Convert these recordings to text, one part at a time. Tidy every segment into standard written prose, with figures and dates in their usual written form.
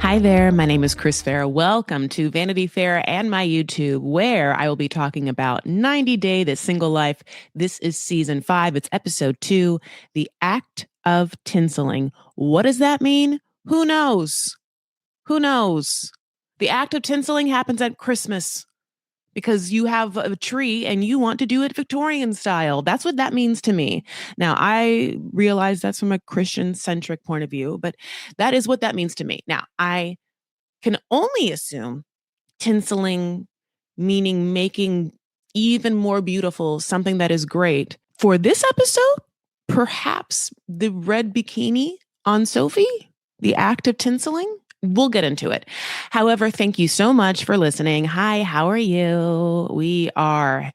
Hi there, my name is Chris Farah. Welcome to Vanity Fair and my YouTube, where I will be talking about 90 Day The Single Life. This is season 5, it's episode 2, The Act of Tinseling. What does that mean? Who knows? Who knows? The act of tinseling happens at Christmas because you have a tree and you want to do it Victorian style. That's what that means to me. Now, I realize that's from a Christian centric point of view, but that is what that means to me. Now, I can only assume tinseling, meaning making even more beautiful something that is great. For this episode, perhaps the red bikini on Sophie, the act of tinseling. We'll get into it. However, thank you so much for listening. Hi, how are you? We are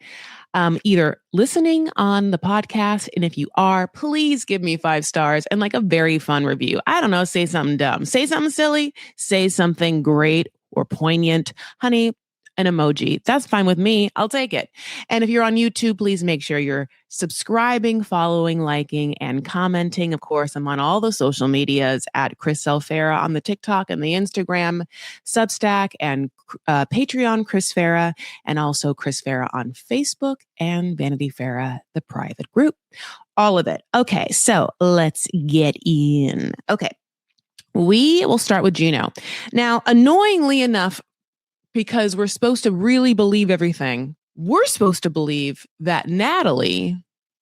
either listening on the podcast. And if you are, please give me 5 stars and like a very fun review. I don't know, say something dumb, say something silly, say something great or poignant. Honey, an emoji. That's fine with me. I'll take it. And if you're on YouTube, please make sure you're subscribing, following, liking, and commenting. Of course, I'm on all the social medias at Chris L. Farah on the TikTok and the Instagram, Substack, and Patreon, Chris Farah, and also Chris Farah on Facebook and Vanity Farah, the private group. All of it. Okay, so let's get in. Okay, we will start with Gino. Now, annoyingly enough, because we're supposed to really believe everything, we're supposed to believe that Natalie,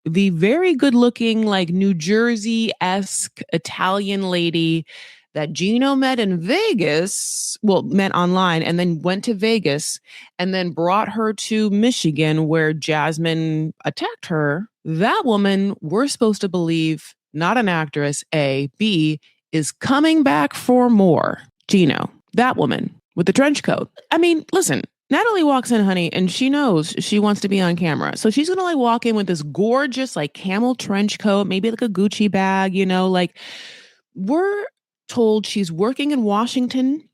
the very good looking, like New Jersey-esque Italian lady that Gino met in Vegas, met online and then went to Vegas and then brought her to Michigan where Jasmine attacked her. That woman, we're supposed to believe, not an actress, A, B, is coming back for more. Gino, that woman with the trench coat. I mean, listen, Natalie walks in, honey, and she knows she wants to be on camera. So she's going to like walk in with this gorgeous like camel trench coat, maybe like a Gucci bag, like we're told she's working in Washington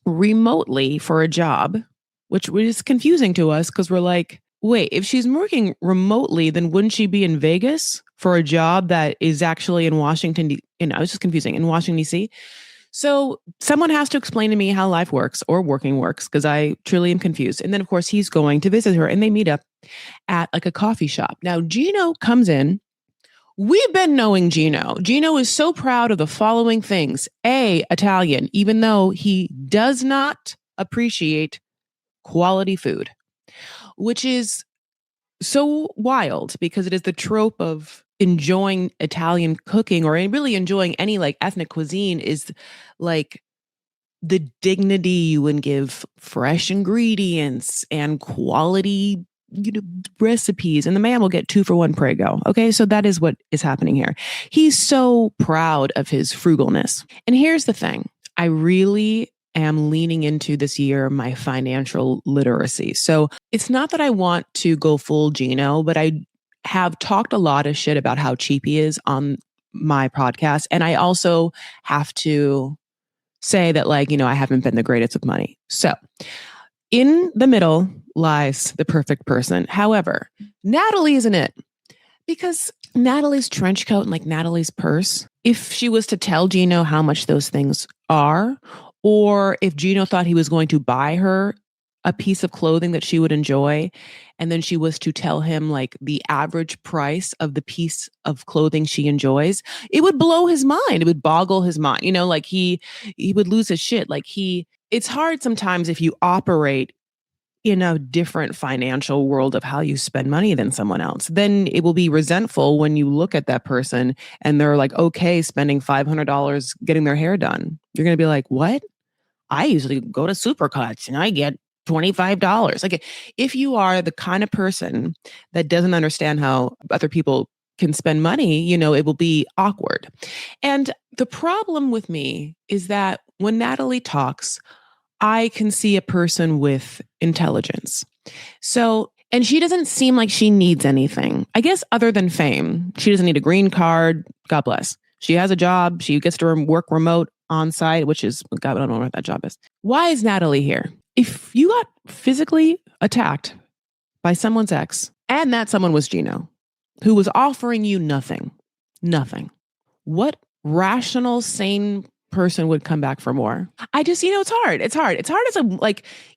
remotely for a job, which is confusing to us because we're like, wait, if she's working remotely, then wouldn't she be in Vegas for a job that is actually in Washington? It's just confusing, in Washington, D.C. So someone has to explain to me how life works or working works because I truly am confused. And then, of course, he's going to visit her and they meet up at like a coffee shop. Now, Gino comes in. We've been knowing Gino. Gino is so proud of the following things. A, Italian, even though he does not appreciate quality food, which is so wild because it is the trope of enjoying Italian cooking or really enjoying any like ethnic cuisine is like the dignity you would give fresh ingredients and quality recipes, and the man will get 2 for 1 Prego. Okay, so that is what is happening here. He's so proud of his frugalness. And here's the thing. I really am leaning into this year my financial literacy. So it's not that I want to go full Gino, but I have talked a lot of shit about how cheap he is on my podcast. And I also have to say that I haven't been the greatest with money. So in the middle lies the perfect person. However, Natalie isn't it, because Natalie's trench coat and like Natalie's purse, if she was to tell Gino how much those things are, or if Gino thought he was going to buy her a piece of clothing that she would enjoy, and then she was to tell him like the average price of the piece of clothing she enjoys, it would blow his mind. It would boggle his mind. Like he would lose his shit. It's hard sometimes if you operate in a different financial world of how you spend money than someone else. Then it will be resentful when you look at that person and they're like, okay, spending $500 getting their hair done. You're going to be like, what? I usually go to Supercuts and I get $25. Like if you are the kind of person that doesn't understand how other people can spend money, it will be awkward. And the problem with me is that when Natalie talks, I can see a person with intelligence. So, and she doesn't seem like she needs anything, I guess, other than fame. She doesn't need a green card. God bless. She has a job. She gets to work remote on site, which is, God, I don't know what that job is. Why is Natalie here? If you got physically attacked by someone's ex, and that someone was Gino, who was offering you nothing, what rational, sane person would come back for more. I just, it's hard. It's hard. It's hard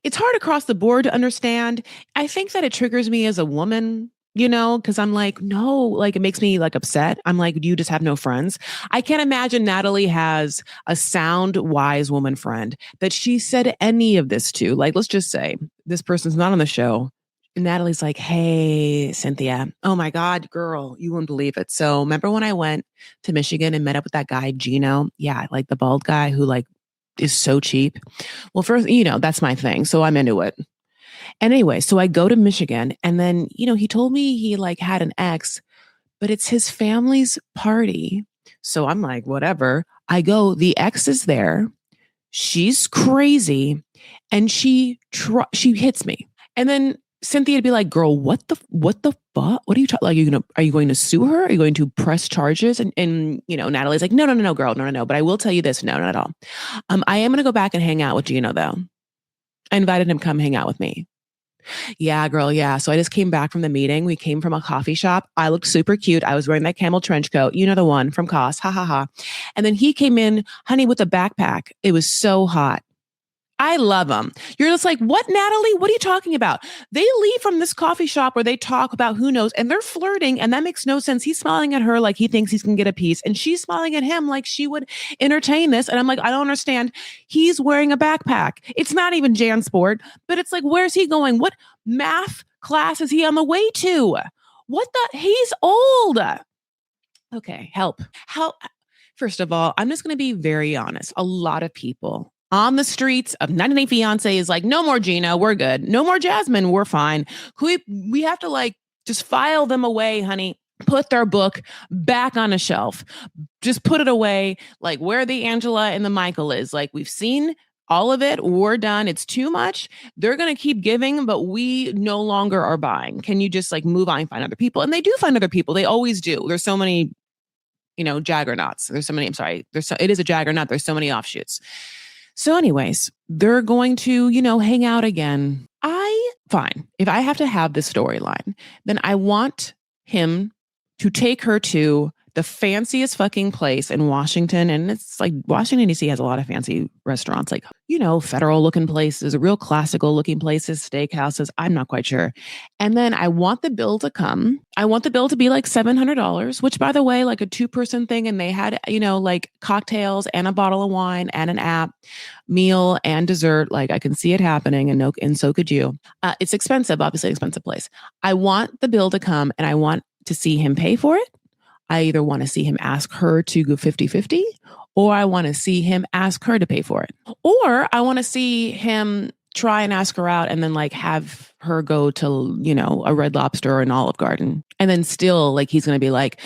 it's hard across the board to understand. I think that it triggers me as a woman, because I'm like, no, like it makes me like upset. I'm like, you just have no friends. I can't imagine Natalie has a sound, wise woman friend that she said any of this to. Like, let's just say this person's not on the show. Natalie's like, hey, Cynthia. Oh my God, girl, you wouldn't believe it. So remember when I went to Michigan and met up with that guy, Gino? Yeah, like the bald guy who like is so cheap. Well, first, that's my thing. So I'm into it. And anyway, so I go to Michigan and then, he told me he like had an ex, but it's his family's party. So I'm like, whatever. I go, the ex is there. She's crazy. And she hits me. And then Cynthia would be like, girl, what the fuck? What are you talking? Like, are you going to sue her? Are you going to press charges? And Natalie's like, no, girl, no. But I will tell you this, no, not at all. I am going to go back and hang out with Gino though. I invited him to come hang out with me. Yeah, girl. Yeah. So I just came back from the meeting. We came from a coffee shop. I looked super cute. I was wearing that camel trench coat. You know, the one from COS. Ha ha ha. And then he came in, honey, with a backpack. It was so hot. I love them. You're just like, what, Natalie? What are you talking about? They leave from this coffee shop where they talk about who knows, and they're flirting, and that makes no sense. He's smiling at her like he thinks he's going to get a piece, and she's smiling at him like she would entertain this. And I'm like, I don't understand. He's wearing a backpack. It's not even JanSport, but it's like, where's he going? What math class is he on the way to? What the? He's old. Okay, help. First of all, I'm just going to be very honest. A lot of people on the streets of 90 Day Fiance is like, no more Gino, we're good. No more Jasmine, we're fine. We have to like just file them away, honey. Put their book back on a shelf. Just put it away like where the Angela and the Michael is. Like, we've seen all of it. We're done. It's too much. They're going to keep giving, but we no longer are buying. Can you just like move on and find other people? And they do find other people. They always do. There's so many, jaggernauts. There's so many, I'm sorry. It is a jaggernaut. There's so many offshoots. So anyways, they're going to, hang out again. Fine. If I have to have this storyline, then I want him to take her to the fanciest fucking place in Washington. And it's like Washington, D.C. has a lot of fancy restaurants, like, federal looking places, real classical looking places, steakhouses. I'm not quite sure. And then I want the bill to come. I want the bill to be like $700, which, by the way, like a 2-person thing. And they had, like cocktails and a bottle of wine and an app, meal and dessert. Like, I can see it happening, and so could you. It's expensive, obviously expensive place. I want the bill to come and I want to see him pay for it. I either want to see him ask her to go 50-50, or I want to see him ask her to pay for it. Or I want to see him try and ask her out and then like have her go to, a Red Lobster or an Olive Garden. And then still like, he's going to be like,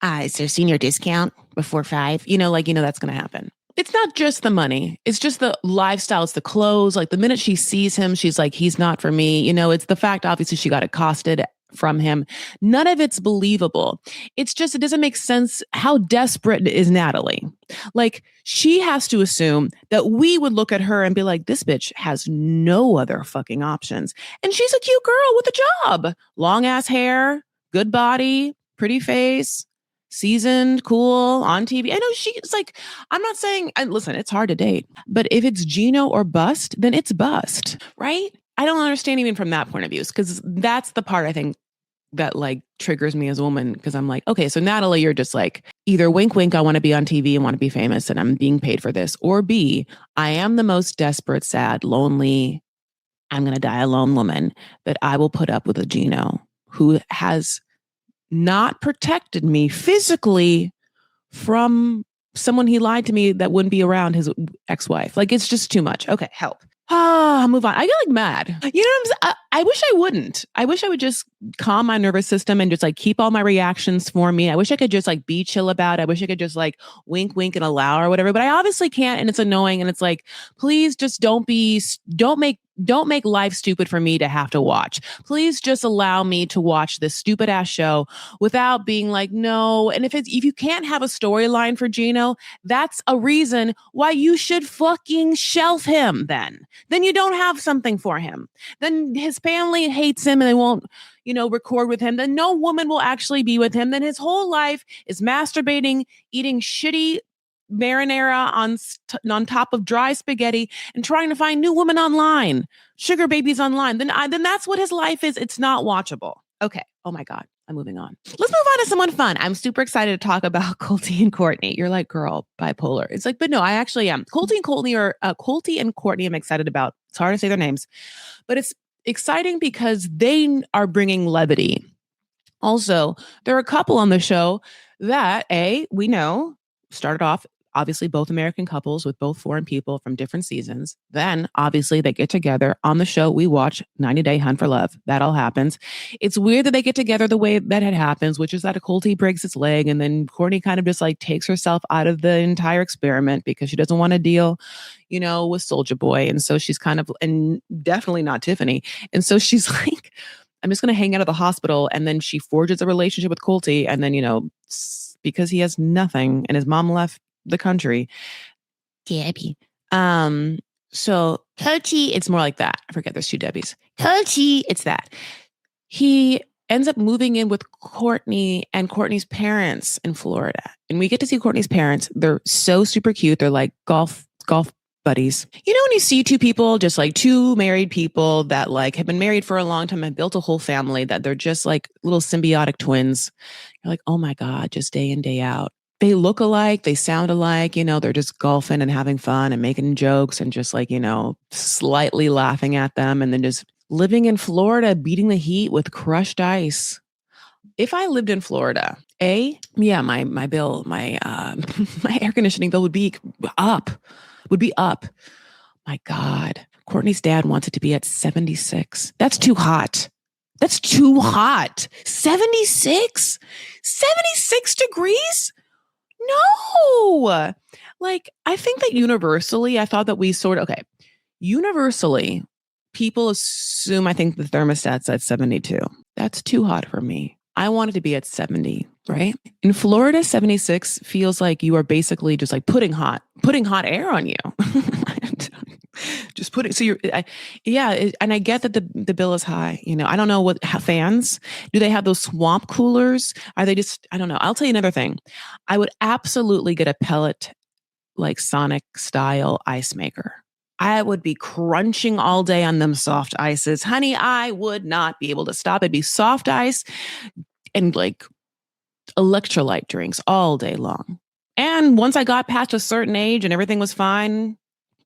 is there senior discount before 5? That's going to happen. It's not just the money. It's just the lifestyle. It's the clothes. Like the minute she sees him, she's like, he's not for me. It's the fact, obviously, she got accosted from him. None of it's believable. It's just, it doesn't make sense. How desperate is Natalie? Like, she has to assume that we would look at her and be like, this bitch has no other fucking options. And she's a cute girl with a job. Long ass hair, good body, pretty face, seasoned, cool, on TV. I know she's like, I'm not saying, listen, it's hard to date, but if it's Gino or bust, then it's bust, right? I don't understand even from that point of view, because that's the part I think that like triggers me as a woman, because I'm like, okay, so Natalie, you're just like, either wink, wink, I want to be on TV and want to be famous and I'm being paid for this, or B, I am the most desperate, sad, lonely, I'm going to die alone woman, that I will put up with a Gino who has not protected me physically from someone he lied to me that wouldn't be around, his ex-wife. Like, it's just too much. Okay, help. I'll move on. I get like mad. I wish I wouldn't. I wish I would just calm my nervous system and just like keep all my reactions for me. I wish I could just like be chill about it. I wish I could just like wink, wink and allow or whatever, but I obviously can't. And it's annoying. And it's like, please just don't make life stupid for me to have to watch. Please just allow me to watch this stupid ass show without being like, no. And if you can't have a storyline for Gino, that's a reason why you should fucking shelf him then. Then you don't have something for him. Then his family hates him and they won't, record with him. Then no woman will actually be with him. Then his whole life is masturbating, eating shitty marinara on top of dry spaghetti and trying to find new women online, sugar babies online, then that's what his life is. It's not watchable. Okay. Oh my God. I'm moving on. Let's move on to someone fun. I'm super excited to talk about Colty and Courtney. You're like, girl, bipolar. It's like, but no, I actually am. Colty and Courtney I'm excited about. It's hard to say their names, but it's exciting because they are bringing levity. Also, there are a couple on the show that we know started off obviously both American couples with both foreign people from different seasons. Then obviously they get together on the show. We watch 90 Day Hunt for Love. That all happens. It's weird that they get together the way that it happens, which is that Colty breaks his leg and then Courtney kind of just like takes herself out of the entire experiment because she doesn't want to deal, with Soulja Boy. And so she's kind of, and definitely not Tiffany. And so she's like, I'm just going to hang out at the hospital. And then she forges a relationship with Colty. And then, because he has nothing and his mom left the country. Debbie. So Coachy, it's more like that. I forget there's two Debbies. Coachy, it's that. He ends up moving in with Courtney and Courtney's parents in Florida. And we get to see Courtney's parents. They're so super cute. They're like golf buddies. When you see two people, just like two married people that like have been married for a long time and built a whole family, that they're just like little symbiotic twins. You're like, oh my God, just day in, day out. They look alike, they sound alike, they're just golfing and having fun and making jokes and just like, slightly laughing at them and then just living in Florida, beating the heat with crushed ice. If I lived in Florida, my bill, my my air conditioning bill would be up. My God. Courtney's dad wants it to be at 76. That's too hot. 76? 76 degrees? No. Like, I think that universally, I thought that universally, people assume, I think the thermostat's at 72. That's too hot for me. I want it to be at 70, right? In Florida, 76 feels like you are basically just like putting hot air on you. Just put it. So and I get that the bill is high. I don't know what fans, do they have those swamp coolers? Are they just, I don't know. I'll tell you another thing. I would absolutely get a pellet, like Sonic style ice maker. I would be crunching all day on them soft ices. Honey, I would not be able to stop. It'd be soft ice and like electrolyte drinks all day long. And once I got past a certain age and everything was fine,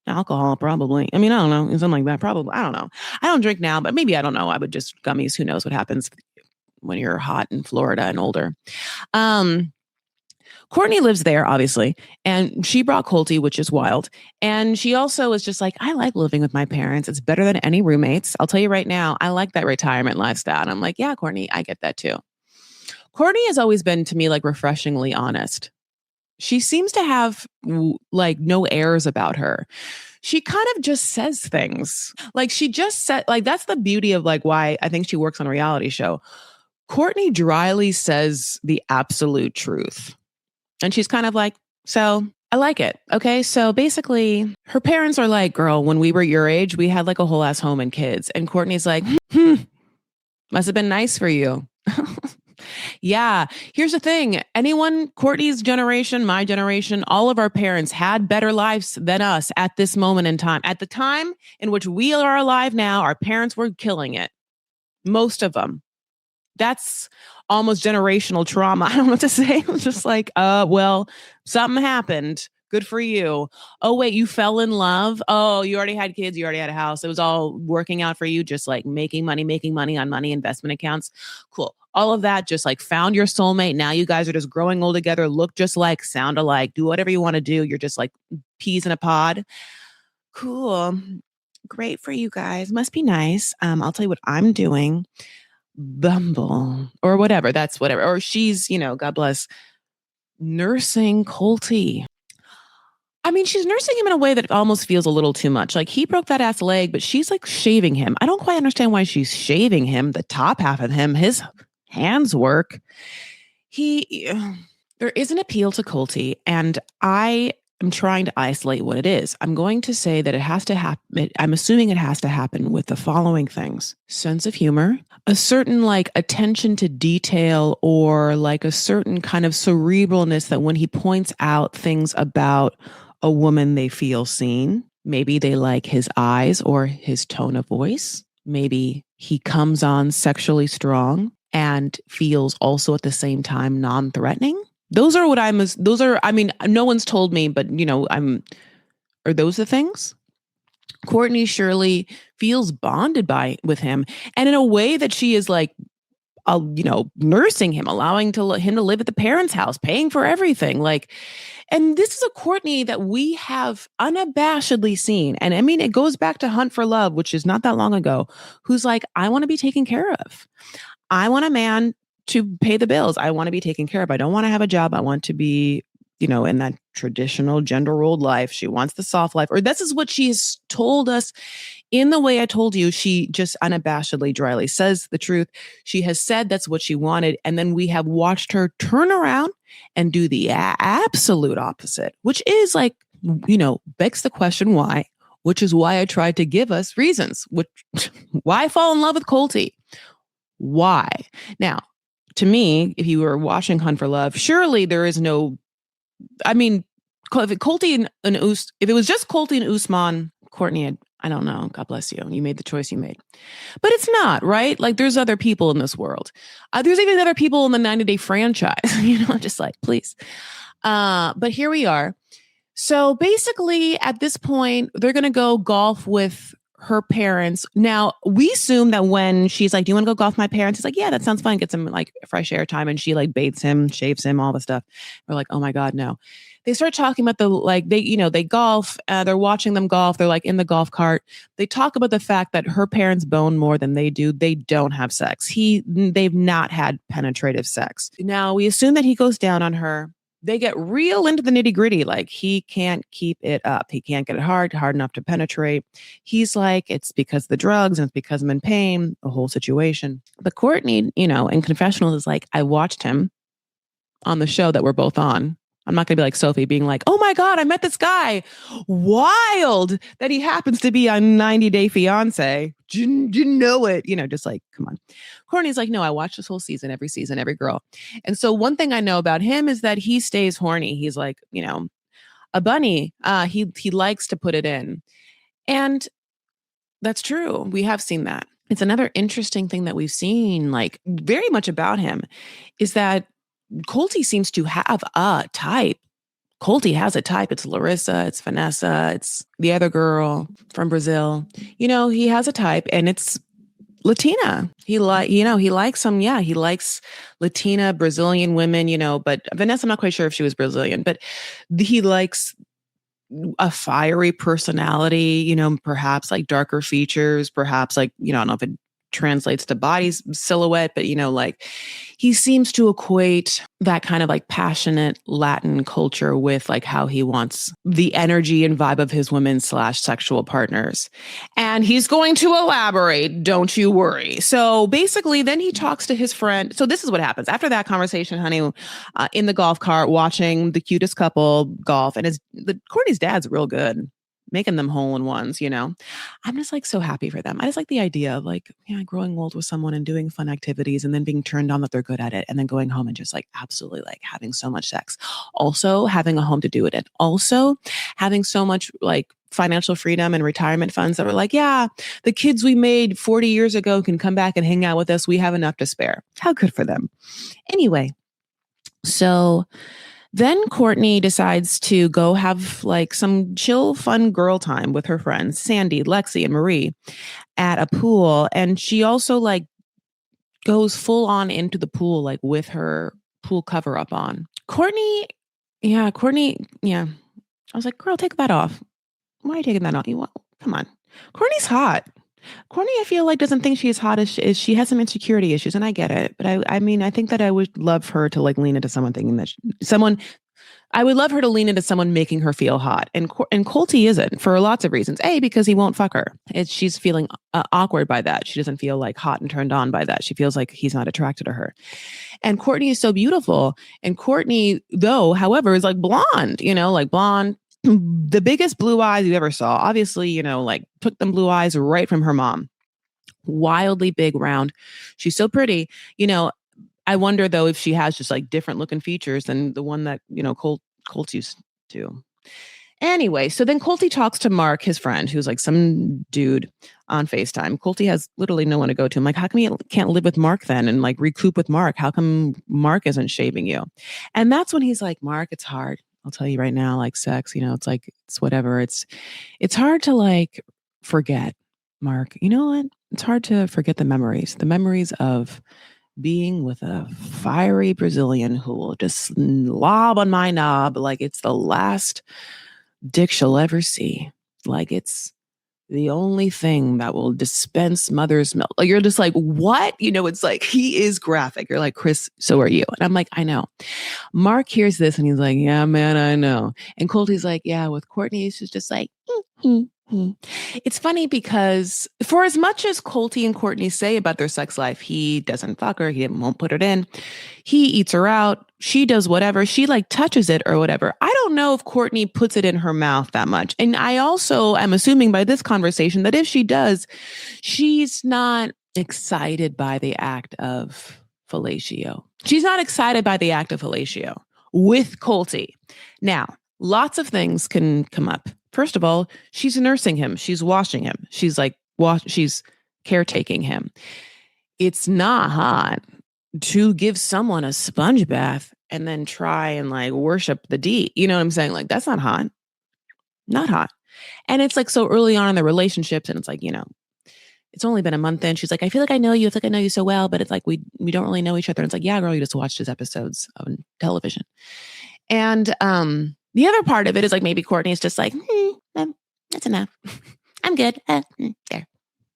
alcohol, probably. I mean, I don't know. Something like that, probably. I don't know. I don't drink now, but maybe, I don't know. I would just gummies. Who knows what happens when you're hot in Florida and older. Courtney lives there, obviously, and she brought Colty, which is wild. And she also is just like, I like living with my parents. It's better than any roommates. I'll tell you right now, I like that retirement lifestyle. And I'm like, yeah, Courtney, I get that too. Courtney has always been, to me, like refreshingly honest. She seems to have like no airs about her. She kind of just says things. Like she just said, like that's the beauty of like why I think she works on a reality show. Courtney dryly says the absolute truth. And she's kind of like, so I like it. Okay. So basically her parents are like, girl, when we were your age, we had like a whole ass home and kids. And Courtney's like, must have been nice for you. Yeah. Here's the thing. Courtney's generation, my generation, all of our parents had better lives than us at this moment in time. At the time in which we are alive now, our parents were killing it. Most of them. That's almost generational trauma. I don't know what to say. It was just like, well, something happened. Good for you. Oh, wait, you fell in love? Oh, you already had kids. You already had a house. It was all working out for you, just like making money on money investment accounts. Cool. All of that, just like found your soulmate. Now you guys are just growing old together, look just like, sound alike, do whatever you want to do. You're just like peas in a pod. Cool. Great for you guys. Must be nice. I'll tell you what I'm doing. Bumble or whatever. That's whatever. Or she's, God bless, nursing Colty. I mean, she's nursing him in a way that almost feels a little too much. Like he broke that ass leg, but she's like shaving him. I don't quite understand why she's shaving him. The top half of him, his hands work. There is an appeal to Colty, and I I'm trying to isolate what it is. I'm going to say that it has to happen. I'm assuming it has to happen with the following things: sense of humor, a certain like attention to detail, or like a certain kind of cerebralness that when he points out things about a woman, they feel seen. Maybe they like his eyes or his tone of voice. Maybe he comes on sexually strong and feels also at the same time non-threatening. I mean, no one's told me, but are those the things? Courtney Shirley feels bonded with him, and in a way that she is like, nursing him, allowing him to live at the parents' house, paying for everything. Like, and this is a Courtney that we have unabashedly seen. And I mean, it goes back to Hunt for Love, which is not that long ago, who's like, I want to be taken care of. I want a man to pay the bills. I want to be taken care of. I don't want to have a job. I want to be, in that traditional gender rolled life. She wants the soft life, or this is what she's told us. In the way I told you, she just unabashedly, dryly says the truth. She has said that's what she wanted. And then we have watched her turn around and do the absolute opposite, which is like, begs the question why, which is why I tried to give us reasons, why fall in love with Colty? Why? Now, to me, if you were watching Hunt for Love, surely there is no, I mean, if it was just Colty and Usman, Courtney, I don't know. God bless you. You made the choice you made. But it's not, right? Like, there's other people in this world. There's even other people in the 90-day franchise, just like, please. But here we are. So basically, at this point, they're going to go golf with her parents. Now, we assume that when she's like, do you want to go golf with my parents? He's like, yeah, that sounds fun. Get some like fresh air time. And she like bathes him, shaves him, all the stuff. We're like, oh my God, no. They start talking about they golf, they're watching them golf. They're like in the golf cart. They talk about the fact that her parents bone more than they do. They don't have sex. They've not had penetrative sex. Now, we assume that he goes down on her. They get real into the nitty gritty. Like, he can't keep it up. He can't get it hard enough to penetrate. He's like, it's because of the drugs and it's because I'm in pain, the whole situation. But Courtney, in confessional is like, I watched him on the show that we're both on. I'm not going to be like Sophie being like, oh my God, I met this guy. Wild that he happens to be on 90 Day Fiance. Didn't know it. Just like, come on. Courtney's like, no, I watched this whole season, every girl. And so one thing I know about him is that he stays horny. He's like, a bunny. He likes to put it in. And that's true. We have seen that. It's another interesting thing that we've seen, like, very much about him, is that Colty seems to have a type. Colty has a type. It's Larissa, it's Vanessa, it's the other girl from Brazil. He has a type, and it's Latina. He likes some. Yeah, he likes Latina Brazilian women. But Vanessa, I'm not quite sure if she was Brazilian, but he likes a fiery personality. Perhaps like darker features. Perhaps like I don't know if it translates to body silhouette, but like, he seems to equate that kind of like passionate Latin culture with like how he wants the energy and vibe of his women / sexual partners. And he's going to elaborate, don't you worry. So basically, then he talks to his friend. So this is what happens after that conversation, honey, in the golf cart, watching the cutest couple golf. And Courtney's dad's real good, making them hole in ones, I'm just like so happy for them. I just like the idea of like, growing old with someone and doing fun activities and then being turned on that they're good at it, and then going home and just like absolutely like having so much sex. Also having a home to do it in. Also having so much like financial freedom and retirement funds that were like, yeah, the kids we made 40 years ago can come back and hang out with us. We have enough to spare. How good for them. Anyway, so then Courtney decides to go have like some chill, fun girl time with her friends, Sandy, Lexi, and Marie, at a pool. And she also like goes full on into the pool, like with her pool cover up on. Courtney. I was like, girl, take that off. Why are you taking that off? Come on. Courtney's hot. Courtney, I feel like, doesn't think she's hot as she has some insecurity issues, and I get it. But I mean, I think that I would love her to like lean into someone thinking that I would love her to lean into someone making her feel hot. And Colty isn't, for lots of reasons. A, because he won't fuck her. She's feeling awkward by that. She doesn't feel like hot and turned on by that. She feels like he's not attracted to her. And Courtney is so beautiful. And Courtney, though, however, is like blonde, like blonde, the biggest blue eyes you ever saw. Obviously, like took them blue eyes right from her mom. Wildly big, round. She's so pretty. I wonder though if she has just like different looking features than the one that Colt used to. Anyway, so then Colty talks to Mark, his friend, who's like some dude on FaceTime. Colty has literally no one to go to. I'm like, how come you can't live with Mark then and like recoup with Mark? How come Mark isn't shaving you? And that's when he's like, Mark, it's hard. I'll tell you right now, like sex, it's like, it's whatever. It's hard to like forget, Mark. You know what? It's hard to forget the memories of being with a fiery Brazilian who will just lob on my knob like it's the last dick she'll ever see. Like it's the only thing that will dispense mother's milk. Like you're just like, what? It's like he is graphic. You're like, Chris, so are you. And I'm like, I know. Mark hears this and he's like, yeah, man, I know. And Colty's like, yeah, with Courtney, she's just like, It's funny because for as much as Colty and Courtney say about their sex life, he doesn't fuck her. He won't put it in. He eats her out. She does whatever. She like touches it or whatever. I don't know if Courtney puts it in her mouth that much. And I also am assuming by this conversation that if she does, she's not excited by the act of fellatio. She's not excited by the act of fellatio with Colty. Now, lots of things can come up. First of all, she's nursing him. She's washing him. She's like, she's caretaking him. It's not hot to give someone a sponge bath and then try and like worship the D. You know what I'm saying? Like, that's not hot. Not hot. And it's like so early on in the relationships. And it's like, it's only been a month in. She's like, I feel like I know you. It's like I know you so well, but it's like we don't really know each other. And it's like, yeah, girl, you just watched his episodes on television. And the other part of it is like maybe Courtney's just like, that's enough. I'm good. There,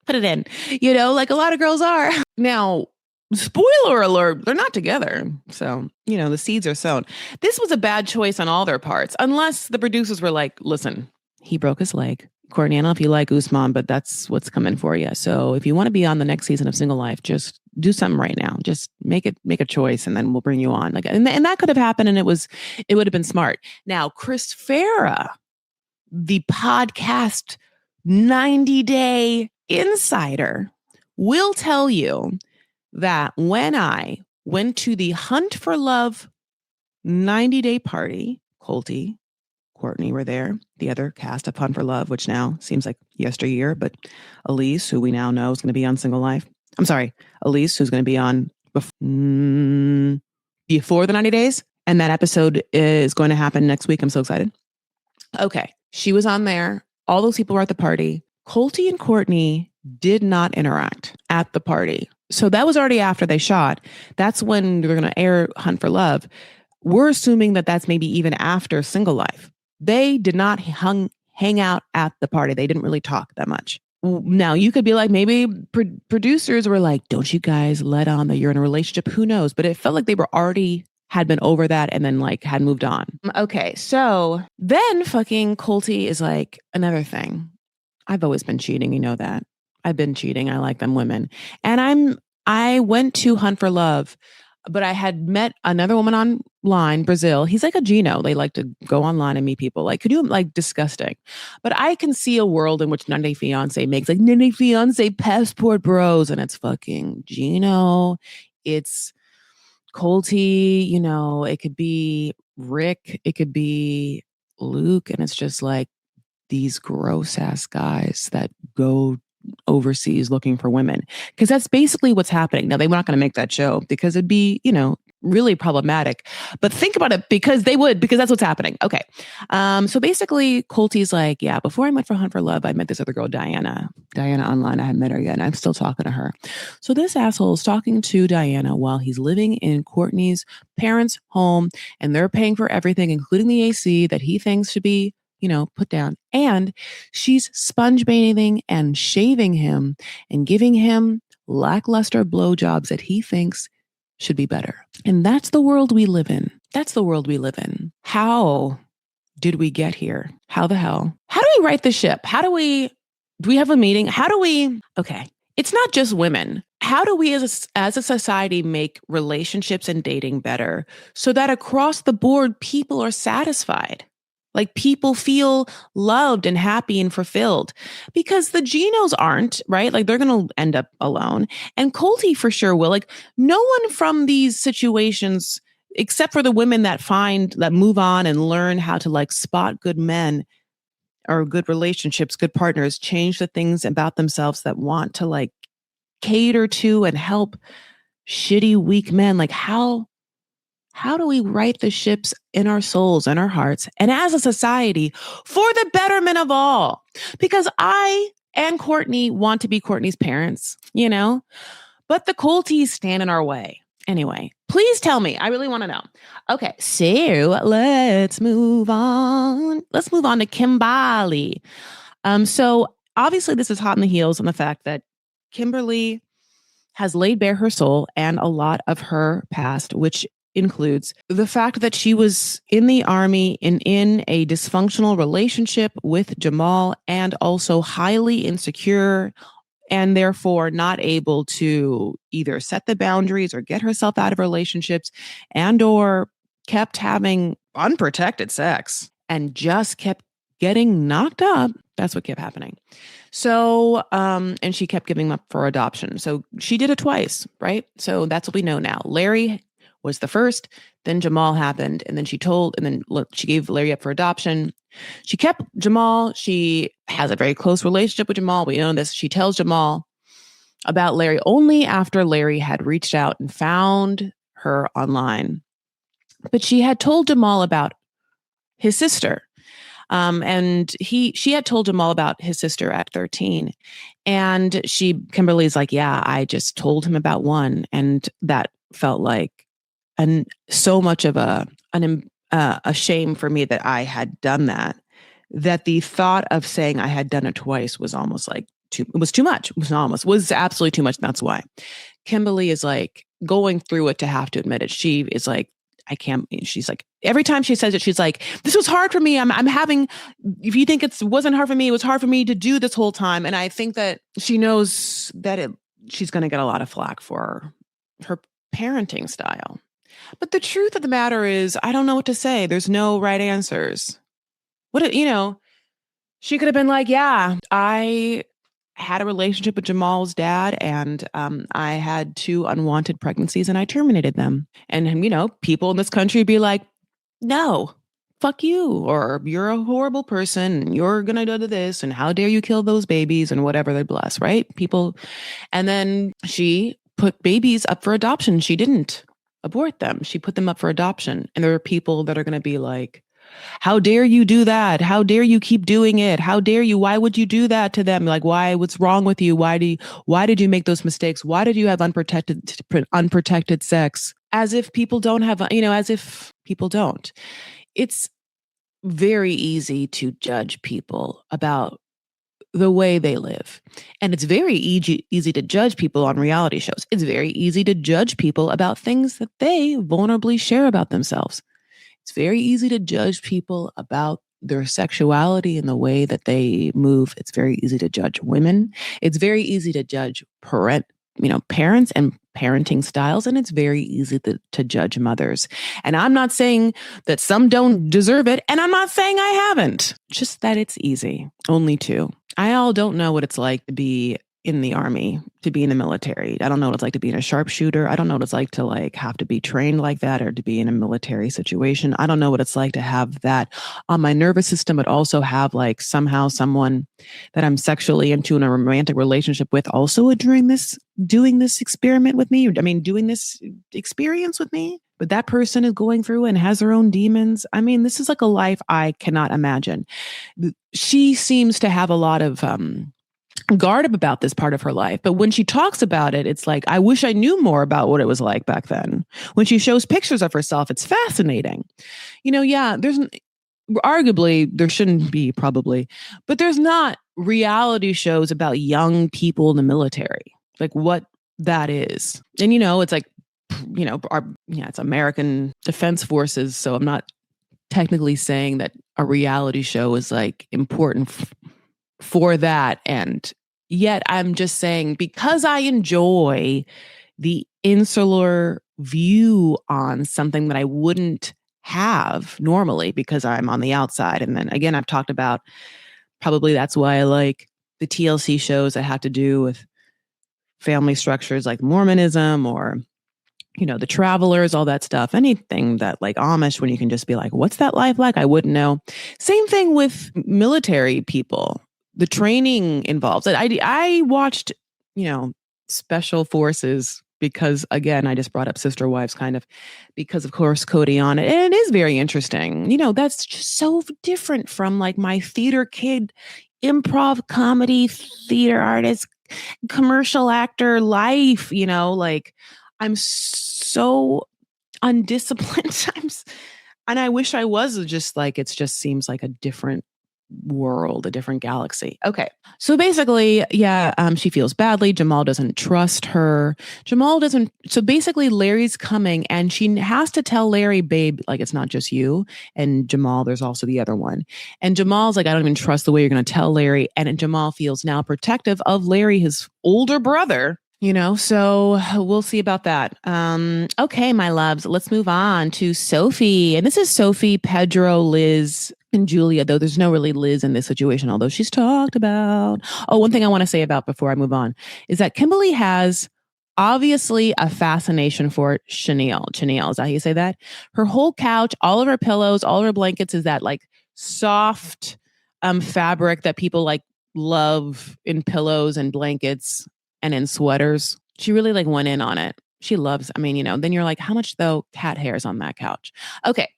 put it in. Like a lot of girls are. Now, spoiler alert, they're not together. So, the seeds are sown. This was a bad choice on all their parts, unless the producers were like, listen, he broke his leg. Courtney, I don't know if you like Usman, but that's what's coming for you. So if you want to be on the next season of Single Life, just do something right now. Just make a choice and then we'll bring you on. Like, and that could have happened and it would have been smart. Now, Chris Farah, the podcast 90-day insider, will tell you that when I went to the Hunt for Love 90-day party, Colty, Courtney were there, the other cast of Hunt for Love, which now seems like yesteryear, but Elise, who we now know is going to be on Single Life. I'm sorry, Elise, who's going to be on before the 90 days. And that episode is going to happen next week. I'm so excited. Okay. She was on there. All those people were at the party. Colty and Courtney did not interact at the party. So that was already after they shot. That's when they're going to air Hunt for Love. We're assuming that that's maybe even after Single Life. They did not hang out at the party. They didn't really talk that much. Now, you could be like, maybe producers were like, don't you guys let on that you're in a relationship? Who knows? But it felt like they had been over that and then like had moved on. Okay, so then fucking Colty is like, another thing. I've always been cheating. You know that. I've been cheating. I like them women. And I went to Hunt for Love, but I had met another woman online, Brazil. He's like a Gino. They like to go online and meet people. Like, could you like disgusting? But I can see a world in which 90 Fiance makes like 90 Fiance passport bros, and it's fucking Gino. It's Colty, it could be Rick, it could be Luke, and it's just like these gross ass guys that go overseas looking for women, because that's basically what's happening. Now, they're not going to make that show because it'd be, really problematic, but think about it because that's what's happening. Okay. So basically Colty's like, yeah, before I went for Hunt for Love, I met this other girl, Diana online. I haven't met her yet and I'm still talking to her. So this asshole is talking to Diana while he's living in Courtney's parents' home, and they're paying for everything, including the AC that he thinks should be put down. And she's sponge bathing and shaving him and giving him lackluster blowjobs that he thinks should be better. And that's the world we live in. How did we get here? How the hell? How do we right the ship? Do we have a meeting? Okay. It's not just women. How do we as a society make relationships and dating better so that across the board, people are satisfied? Like people feel loved and happy and fulfilled because the Genos aren't, right? Like they're going to end up alone. And Colty for sure will. Like no one from these situations, except for the women that move on and learn how to like spot good men or good relationships, good partners, change the things about themselves that want to like cater to and help shitty, weak men. Like how do we right the ships in our souls and our hearts and as a society for the betterment of all? Because I and Courtney want to be Courtney's parents, you know, but the Colties stand in our way. Anyway, please tell me. I really want to know. Okay, so let's move on. Let's move on to Kimberly. So obviously this is hot in the heels on the fact that Kimberly has laid bare her soul and a lot of her past, which includes the fact that she was in the army and in a dysfunctional relationship with Jamal and also highly insecure and therefore not able to either set the boundaries or get herself out of relationships and or kept having unprotected sex and just kept getting knocked up. That's what kept happening. So, and she kept giving up for adoption. So she did it twice, right? So that's what we know now. Larry was the first, then Jamal happened, and then she gave Larry up for adoption. She kept Jamal. She has a very close relationship with Jamal. We know this. She tells Jamal about Larry only after Larry had reached out and found her online. But she had told Jamal about his sister. And she had told Jamal about his sister at 13. And Kimberly's like, yeah, I just told him about one. And that felt like so much of a shame for me that I had done that the thought of saying I had done it twice was almost like it was too much. It was absolutely too much. That's why Kimberly is like going through it to have to admit it. She is like, I can't, she's like, every time she says it, she's like, this was hard for me. I'm having, if you think it wasn't hard for me, it was hard for me to do this whole time. And I think that she knows that she's going to get a lot of flack for her parenting style. But the truth of the matter is, I don't know what to say. There's no right answers. She could have been like, yeah, I had a relationship with Jamal's dad and I had 2 unwanted pregnancies and I terminated them. And, people in this country be like, no, fuck you. Or you're a horrible person. And you're going to do this. And how dare you kill those babies and whatever they bless, right? People. And then she put babies up for adoption. She didn't abort them. She put them up for adoption. And there are people that are going to be like, how dare you do that? How dare you keep doing it? How dare you? Why would you do that to them? Like, why? What's wrong with you? Why did you make those mistakes? Why did you have unprotected sex? As if people don't have, as if people don't. It's very easy to judge people about the way they live. And it's very easy to judge people on reality shows. It's very easy to judge people about things that they vulnerably share about themselves. It's very easy to judge people about their sexuality and the way that they move. It's very easy to judge women. It's very easy to judge parents and parenting styles. And it's very easy to judge mothers. And I'm not saying that some don't deserve it. And I'm not saying I haven't. Just that it's easy. Only 2. I all don't know what it's like to be in the army, to be in the military. I don't know what it's like to be in a sharpshooter. I don't know what it's like to have to be trained like that or to be in a military situation. I don't know what it's like to have that on my nervous system, but also have somehow someone that I'm sexually into in a romantic relationship with also doing this experiment with me. I mean, doing this experience with me. But that person is going through and has their own demons. I mean, this is like a life I cannot imagine. She seems to have a lot of guarded about this part of her life. But when she talks about it, it's like, I wish I knew more about what it was like back then. When she shows pictures of herself, it's fascinating. Arguably, there shouldn't be probably, but there's not reality shows about young people in the military, like what that is. And, it's like, it's American Defense Forces. So I'm not technically saying that a reality show is like important for that. And yet I'm just saying, because I enjoy the insular view on something that I wouldn't have normally because I'm on the outside. And then again, I've talked about probably that's why I like the TLC shows that have to do with family structures like Mormonism or, the Travelers, all that stuff. Anything that like Amish, when you can just be like, what's that life like? I wouldn't know. Same thing with military people. The training involved. I watched, special forces because, again, I just brought up Sister Wives kind of because, of course, Cody on it. And it is very interesting. That's just so different from like my theater kid, improv comedy, theater artist, commercial actor life, like I'm so undisciplined. And I wish I was just like, it just seems like a different world, a different galaxy. Okay. So basically, yeah, she feels badly. Jamal doesn't trust her. So basically Larry's coming and she has to tell Larry, babe, like, it's not just you and Jamal, there's also the other one. And Jamal's like, I don't even trust the way you're going to tell Larry. And Jamal feels now protective of Larry, his older brother. So we'll see about that. Okay, my loves, let's move on to Sophie. And this is Sophie, Pedro, Liz, and Julia, though there's no really Liz in this situation, although she's talked about. Oh, one thing I want to say about before I move on is that Kimberly has obviously a fascination for chenille. Chenille, is that how you say that? Her whole couch, all of her pillows, all of her blankets is that like soft fabric that people like love in pillows and blankets and in sweaters. She really like went in on it. She loves, then you're like, how much though cat hairs on that couch? Okay.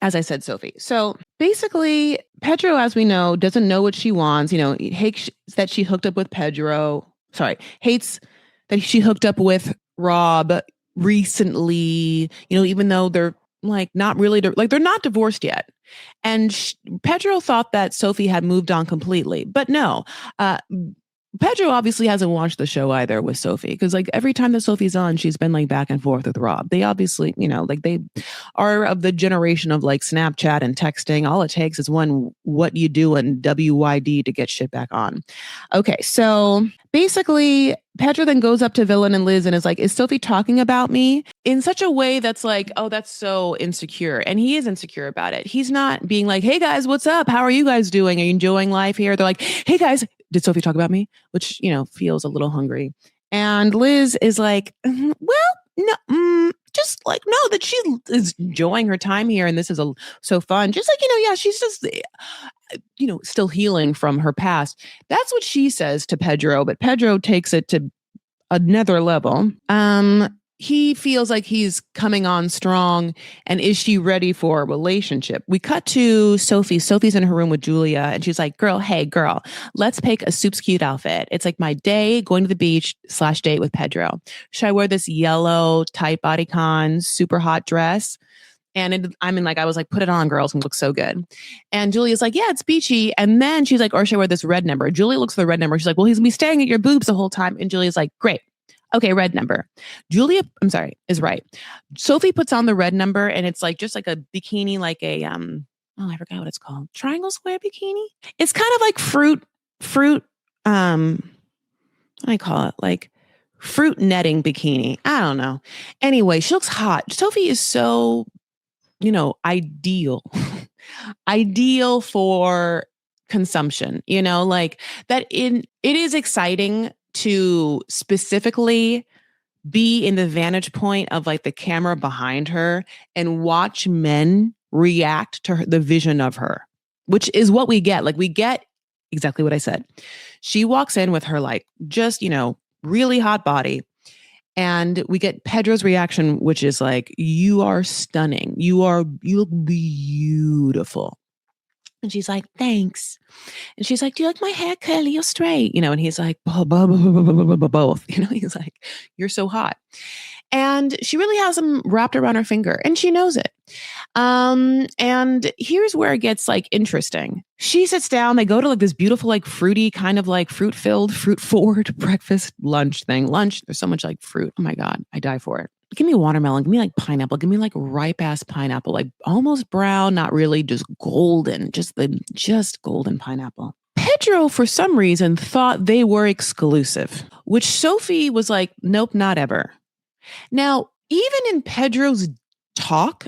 As I said, Sophie. So basically, Pedro, as we know, doesn't know what she wants. Hates that she hooked up with Pedro. Sorry, hates that she hooked up with Rob recently, even though they're like not really, like they're not divorced yet. And Pedro thought that Sophie had moved on completely, but no. Pedro obviously hasn't watched the show either with Sophie because like every time that Sophie's on, she's been like back and forth with Rob. They obviously, like they are of the generation of like Snapchat and texting. All it takes is one what you do and WYD to get shit back on. Okay, so basically Pedro then goes up to Villain and Liz and is like, is Sophie talking about me? In such a way that's like, oh, that's so insecure. And he is insecure about it. He's not being like, hey guys, what's up? How are you guys doing? Are you enjoying life here? They're like, hey guys, did Sophie talk about me? Which, feels a little hungry. And Liz is like, well, no, just like, no, that she is enjoying her time here. And this is so fun. Just like, yeah, she's just, still healing from her past. That's what she says to Pedro, but Pedro takes it to another level. He feels like he's coming on strong. And is she ready for a relationship? We cut to Sophie. Sophie's in her room with Julia. And she's like, hey, girl, let's pick a soups cute outfit. It's like my day going to the beach / date with Pedro. Should I wear this yellow tight bodycon, super hot dress? And I was like, put it on, girls, and look so good. And Julia's like, yeah, it's beachy. And then she's like, or should I wear this red number? Julia looks at the red number. She's like, well, he's gonna be staring at your boobs the whole time. And Julia's like, great. Okay, red number. Julia, is right. Sophie puts on the red number and it's like just like a bikini, like a I forgot what it's called. Triangle square bikini. It's kind of like fruit, what do I call it? Like fruit netting bikini. I don't know. Anyway, she looks hot. Sophie is so, ideal. Ideal for consumption, like that it is exciting to specifically be in the vantage point of like the camera behind her and watch men react to the vision of her, which is what we get. Like we get exactly what I said. She walks in with her like just, really hot body. And we get Pedro's reaction, which is like, you are stunning. You look beautiful. And she's like, thanks. And she's like, do you like my hair curly or straight? And he's like, both. He's like, you're so hot. And she really has him wrapped around her finger and she knows it. And here's where it gets like interesting. She sits down, they go to like this beautiful, like fruity kind of like fruit forward breakfast lunch thing. Lunch, there's so much like fruit. Oh my God, I die for it. Give me watermelon, give me like pineapple, give me like ripe ass pineapple, like almost brown, not really, just golden, just golden pineapple. Pedro, for some reason, thought they were exclusive, which Sophie was like, nope, not ever. Now, even in Pedro's talk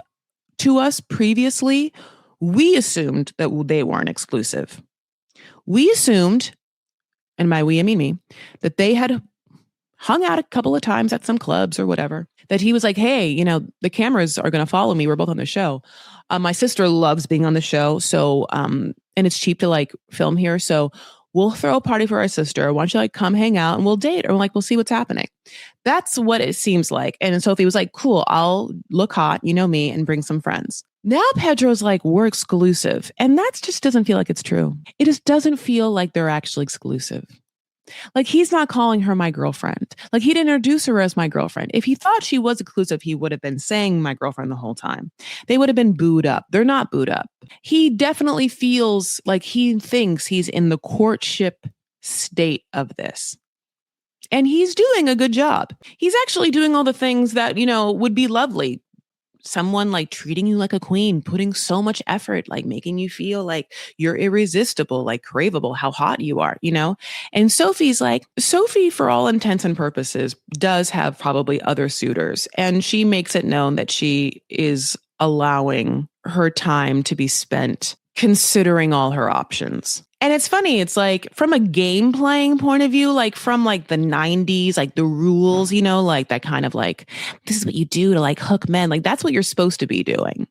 To us previously, we assumed that they weren't exclusive. We assumed, and by we, I mean me, that they had hung out a couple of times at some clubs or whatever, that he was like, hey, the cameras are going to follow me. We're both on the show. My sister loves being on the show. So, and it's cheap to like film here. So we'll throw a party for our sister. Why don't you like come hang out and we'll date, or like, we'll see what's happening. That's what it seems like. And Sophie was like, cool, I'll look hot, you know me, and bring some friends. Now Pedro's like, we're exclusive. And that just doesn't feel like it's true. It just doesn't feel like they're actually exclusive. Like, he's not calling her my girlfriend. Like, he didn't introduce her as my girlfriend. If he thought she was exclusive, he would have been saying my girlfriend the whole time. They would have been booed up. They're not booed up. He definitely feels like he thinks he's in the courtship state of this. And he's doing a good job. He's actually doing all the things that, would be lovely. Someone like treating you like a queen, putting so much effort, like making you feel like you're irresistible, like craveable, how hot you are, And Sophie's like, Sophie, for all intents and purposes, does have probably other suitors. And she makes it known that she is allowing her time to be spent considering all her options. And it's funny, it's like from a game playing point of view, like from like the 90s, like the rules, like that kind of like, this is what you do to like hook men. Like that's what you're supposed to be doing.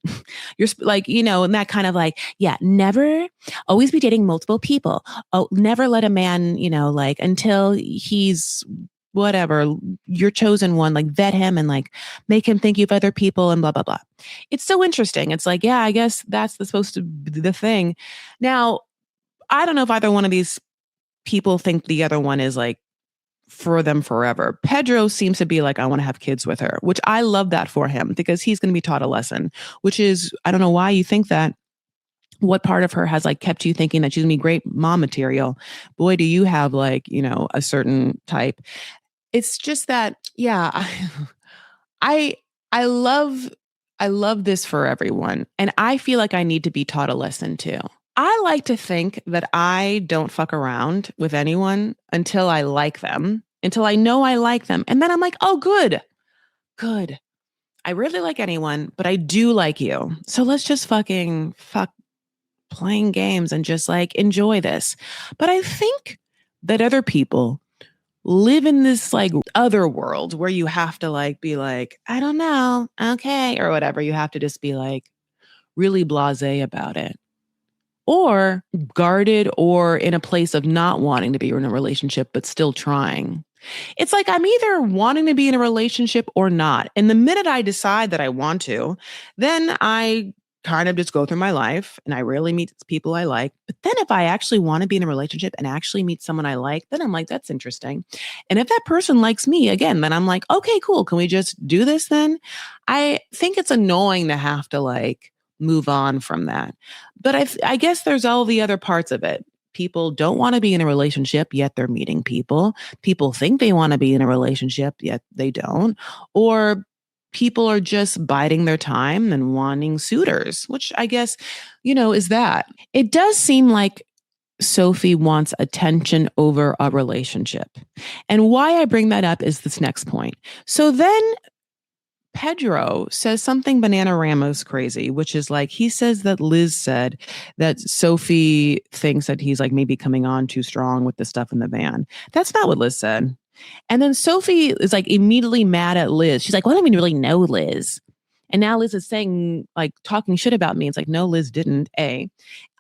You're like, and that kind of like, yeah, never always be dating multiple people. Oh, never let a man, like until he's whatever, your chosen one, like vet him and like make him think you have other people and blah, blah, blah. It's so interesting. It's like, yeah, I guess that's supposed to be the thing. Now, I don't know if either one of these people think the other one is like for them forever. Pedro seems to be like, I want to have kids with her, which I love that for him because he's going to be taught a lesson, which is, I don't know why you think that. What part of her has like kept you thinking that she's going to be great mom material? Boy, do you have like, a certain type. It's just that, yeah, I love this for everyone. And I feel like I need to be taught a lesson too. I like to think that I don't fuck around with anyone until I like them, until I know I like them. And then I'm like, oh, good. I really like anyone, but I do like you. So let's just fuck playing games and just like enjoy this. But I think that other people live in this like other world where you have to like be like, I don't know, okay, or whatever. You have to just be like really blasé about it. Or guarded or in a place of not wanting to be in a relationship, but still trying. It's like I'm either wanting to be in a relationship or not. And the minute I decide that I want to, then I kind of just go through my life and I rarely meet people I like. But then if I actually want to be in a relationship and actually meet someone I like, then I'm like, that's interesting. And if that person likes me again, then I'm like, okay, cool. Can we just do this then? I think it's annoying to have to like move on from that. But I guess there's all the other parts of it. People don't want to be in a relationship, yet they're meeting people. People think they want to be in a relationship, yet they don't. Or people are just biding their time and wanting suitors, which I guess, is that. It does seem like Sophie wants attention over a relationship. And why I bring that up is this next point. So then Pedro says something Bananarama's crazy, which is like, he says that Liz said that Sophie thinks that he's like maybe coming on too strong with the stuff in the van. That's not what Liz said. And then Sophie is like immediately mad at Liz. She's like, well, I don't even really know Liz. And now Liz is saying, like, talking shit about me. It's like, no, Liz didn't.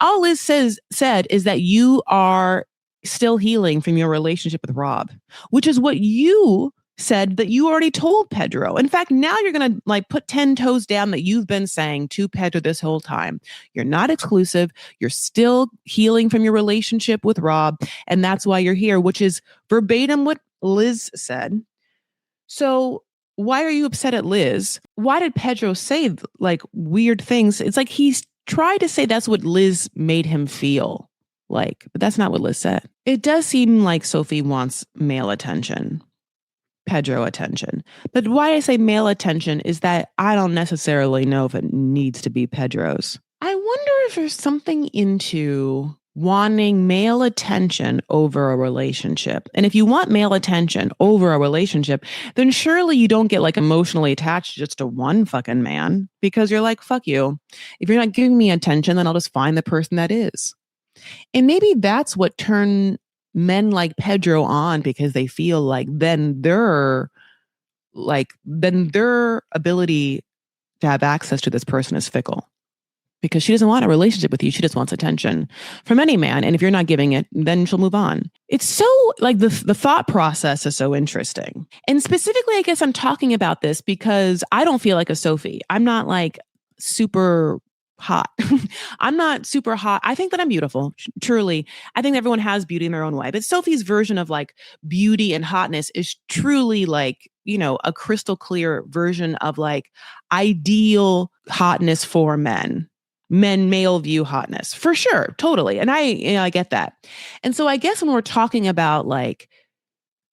All Liz said is that you are still healing from your relationship with Rob, which is what you said that you already told Pedro. In fact, now you're going to like put 10 toes down that you've been saying to Pedro this whole time. You're not exclusive. You're still healing from your relationship with Rob. And that's why you're here, which is verbatim what Liz said. So why are you upset at Liz? Why did Pedro say like weird things? It's like he's tried to say that's what Liz made him feel like, but that's not what Liz said. It does seem like Sophie wants male attention. Pedro attention. But why I say male attention is that I don't necessarily know if it needs to be Pedro's. I wonder if there's something into wanting male attention over a relationship. And if you want male attention over a relationship, then surely you don't get like emotionally attached just to one fucking man, because you're like, fuck you. If you're not giving me attention, then I'll just find the person that is. And maybe that's what turned men like Pedro on, because they feel like then their ability to have access to this person is fickle, because she doesn't want a relationship with you. She just wants attention from any man. And if you're not giving it, then she'll move on. It's so like the thought process is so interesting. And specifically, I guess I'm talking about this because I don't feel like a Sophie. I'm not like super hot. I'm not super hot. I think that I'm beautiful. Truly. I think everyone has beauty in their own way. But Sophie's version of like beauty and hotness is truly like, a crystal clear version of like ideal hotness for men. Male view hotness for sure. Totally. And I get that. And so I guess when we're talking about like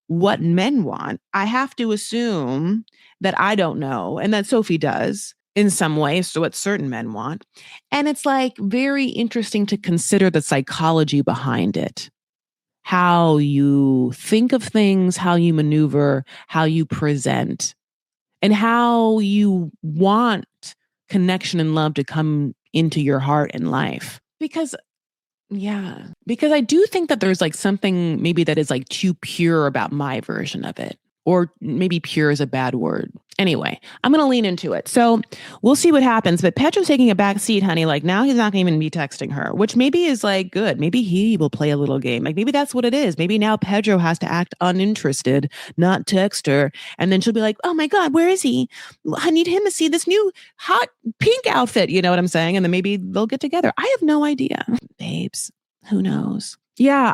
what men want, I have to assume that I don't know and that Sophie does in some ways, so what certain men want. And it's like very interesting to consider the psychology behind it. How you think of things, how you maneuver, how you present, and how you want connection and love to come into your heart and life. Because I do think that there's like something maybe that is like too pure about my version of it. Or maybe pure is a bad word. Anyway, I'm going to lean into it. So we'll see what happens. But Pedro's taking a back seat, honey. Like now he's not going to even be texting her, which maybe is like good. Maybe he will play a little game. Like maybe that's what it is. Maybe now Pedro has to act uninterested, not text her. And then she'll be like, oh my God, where is he? I need him to see this new hot pink outfit. You know what I'm saying? And then maybe they'll get together. I have no idea. Babes, who knows? Yeah,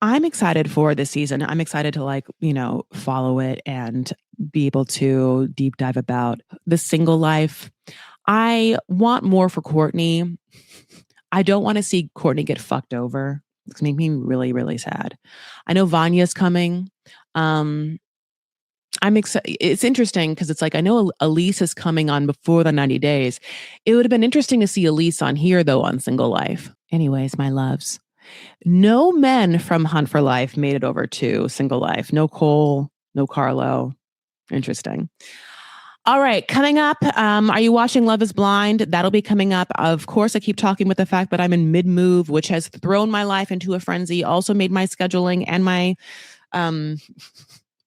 I'm excited for this season. I'm excited to follow it and be able to deep dive about the single life. I want more for Courtney. I don't want to see Courtney get fucked over. It's making me really, really sad. I know Vanya's coming. I'm excited. It's interesting because it's like, I know Elise is coming on before the 90 days. It would have been interesting to see Elise on here though, on Single Life. Anyways, my loves. No men from Hunt for Life made it over to Single Life. No Cole, no Carlo. Interesting. All right, coming up, are you watching Love is Blind? That'll be coming up. Of course, I keep talking with the fact that I'm in mid-move, which has thrown my life into a frenzy, also made my scheduling and my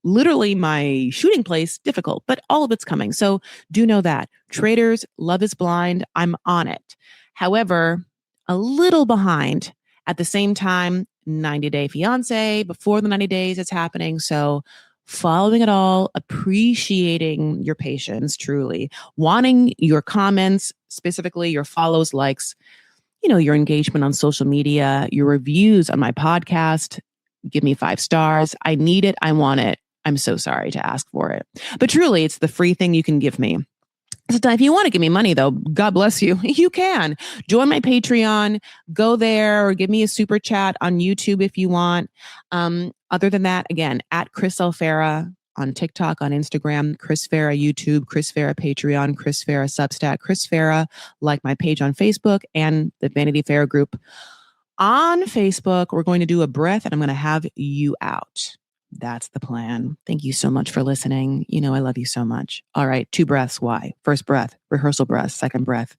literally my shooting place difficult, but all of it's coming. So do know that. Traders, Love is Blind, I'm on it. However, a little behind. At the same time, 90 Day Fiance, before the 90 days, it's happening. So following it all, appreciating your patience, truly, wanting your comments, specifically your follows, likes, your engagement on social media, your reviews on my podcast. Give me 5 stars. I need it. I want it. I'm so sorry to ask for it. But truly, it's the free thing you can give me. So if you want to give me money, though, God bless you. You can join my Patreon, go there, or give me a super chat on YouTube if you want. Other than that, again, at Chris Alfera on TikTok, on Instagram, Chris Farah YouTube, Chris Farah Patreon, Chris Farah Substack, Chris Farah, like my page on Facebook and the Vanity Fair group on Facebook. We're going to do a breath and I'm going to have you out. That's the plan. Thank you so much for listening. I love you so much. All right, 2 breaths. Why? First breath, rehearsal breath, second breath,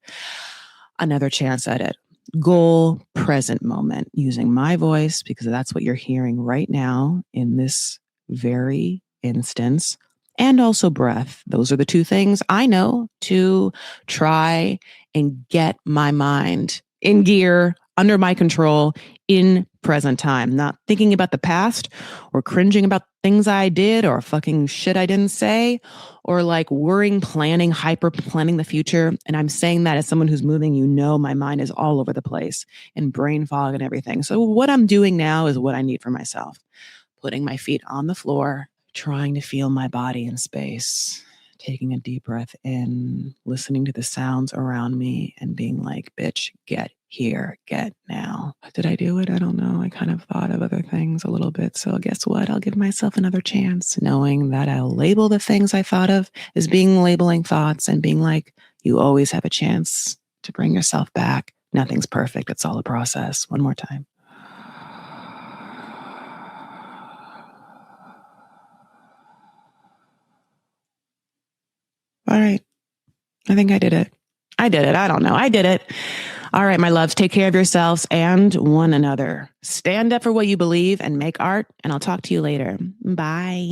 another chance at it. Goal, present moment, using my voice because that's what you're hearing right now in this very instance. And also breath. Those are the 2 things I know to try and get my mind in gear, under my control, in present time, not thinking about the past or cringing about things I did or fucking shit I didn't say or like worrying, planning, hyper planning the future. And I'm saying that as someone who's moving, my mind is all over the place and brain fog and everything. So what I'm doing now is what I need for myself. Putting my feet on the floor, trying to feel my body in space, taking a deep breath in, listening to the sounds around me and being like, bitch, get here, get now. Did I do it? I don't know. I kind of thought of other things a little bit. So guess what? I'll give myself another chance, knowing that I'll label the things I thought of as being labeling thoughts and being like, you always have a chance to bring yourself back. Nothing's perfect. It's all a process. One more time. All right. I think I did it. I did it. I don't know. I did it. All right, my loves, take care of yourselves and one another. Stand up for what you believe and make art, and I'll talk to you later. Bye.